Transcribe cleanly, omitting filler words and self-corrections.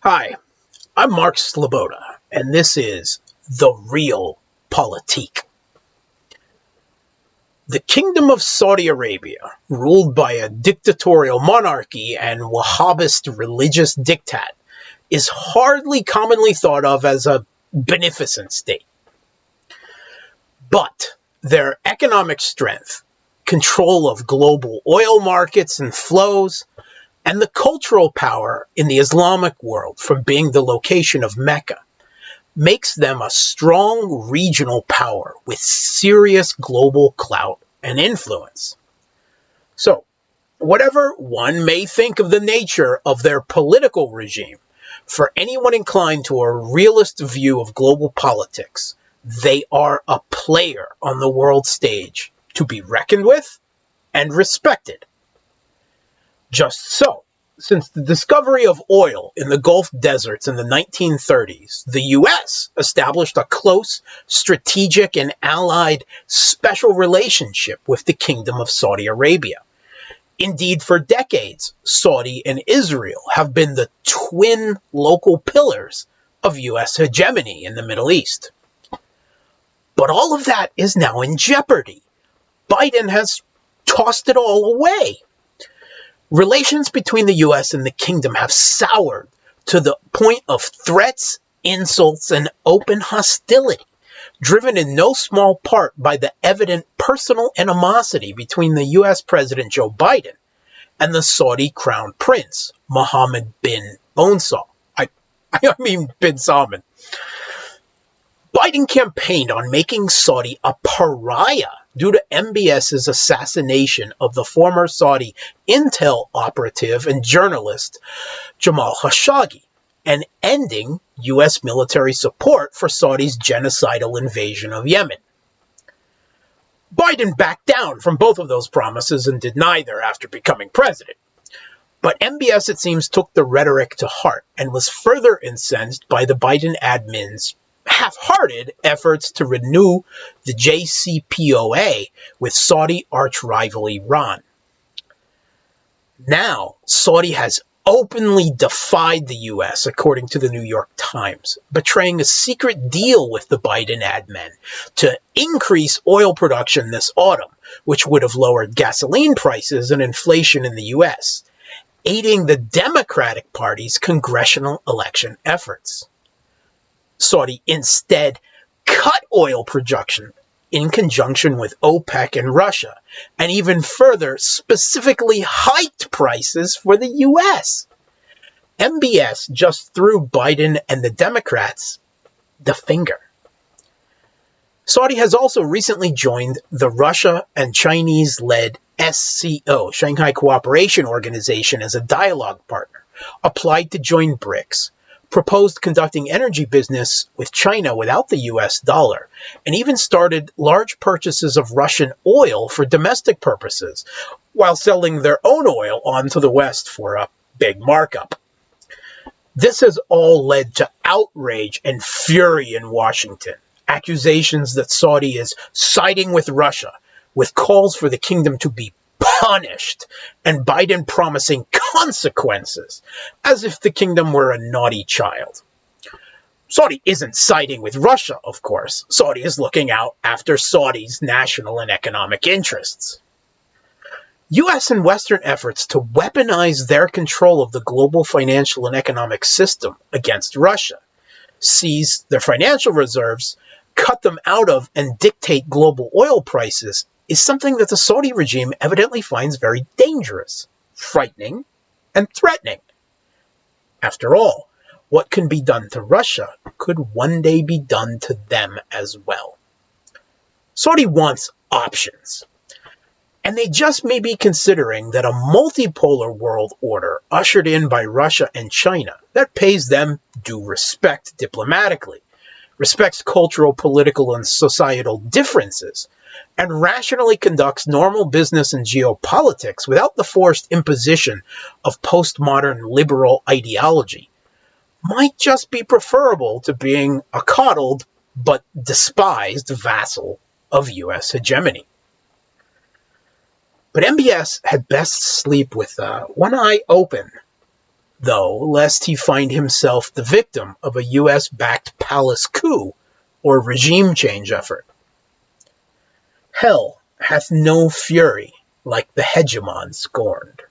Hi, I'm Mark Sleboda, and this is The Real Politik. The Kingdom of Saudi Arabia, ruled by a dictatorial monarchy and Wahhabist religious diktat, is hardly commonly thought of as a beneficent state. But their economic strength, control of global oil markets and flows, and the cultural power in the Islamic world from being the location of Mecca makes them a strong regional power with serious global clout and influence. So, whatever one may think of the nature of their political regime, for anyone inclined to a realist view of global politics, they are a player on the world stage to be reckoned with and respected. Just so, since the discovery of oil in the Gulf deserts in the 1930s, the U.S. established a close, strategic, and allied special relationship with the Kingdom of Saudi Arabia. Indeed, for decades, Saudi and Israel have been the twin local pillars of U.S. hegemony in the Middle East. But all of that is now in jeopardy. Biden has tossed it all away. Relations between the U.S. and the kingdom have soured to the point of threats, insults, and open hostility, driven in no small part by the evident personal animosity between the U.S. President Joe Biden and the Saudi Crown Prince, Mohammed bin bin Salman. Biden campaigned on making Saudi a pariah due to MBS's assassination of the former Saudi intel operative and journalist Jamal Khashoggi, and ending U.S. military support for Saudi's genocidal invasion of Yemen. Biden backed down from both of those promises and did neither after becoming president. But MBS, it seems, took the rhetoric to heart and was further incensed by the Biden admin's half-hearted efforts to renew the JCPOA with Saudi arch-rival Iran. Now, Saudi has openly defied the U.S., according to the New York Times, betraying a secret deal with the Biden admin to increase oil production this autumn, which would have lowered gasoline prices and inflation in the U.S., aiding the Democratic Party's congressional election efforts. Saudi instead cut oil production in conjunction with OPEC and Russia, and even further specifically hiked prices for the U.S. MBS just threw Biden and the Democrats the finger. Saudi has also recently joined the Russia and Chinese-led SCO, Shanghai Cooperation Organization, as a dialogue partner, applied to join BRICS, proposed conducting energy business with China without the US dollar, and even started large purchases of Russian oil for domestic purposes, while selling their own oil on to the West for a big markup. This has all led to outrage and fury in Washington, accusations that Saudi is siding with Russia, with calls for the kingdom to be punished, and Biden promising consequences, as if the kingdom were a naughty child. Saudi isn't siding with Russia, of course. Saudi is looking out after Saudi's national and economic interests. U.S. and Western efforts to weaponize their control of the global financial and economic system against Russia, seize their financial reserves, cut them out of, and dictate global oil prices is something that the Saudi regime evidently finds very dangerous, frightening, and threatening. After all, what can be done to Russia could one day be done to them as well. Saudi wants options, and they just may be considering that a multipolar world order ushered in by Russia and China that pays them due respect diplomatically, respects cultural, political, and societal differences, and rationally conducts normal business and geopolitics without the forced imposition of postmodern liberal ideology, might just be preferable to being a coddled but despised vassal of U.S. hegemony. But MBS had best sleep with one eye open though, lest he find himself the victim of a US-backed palace coup or regime change effort. Hell hath no fury like the hegemon scorned.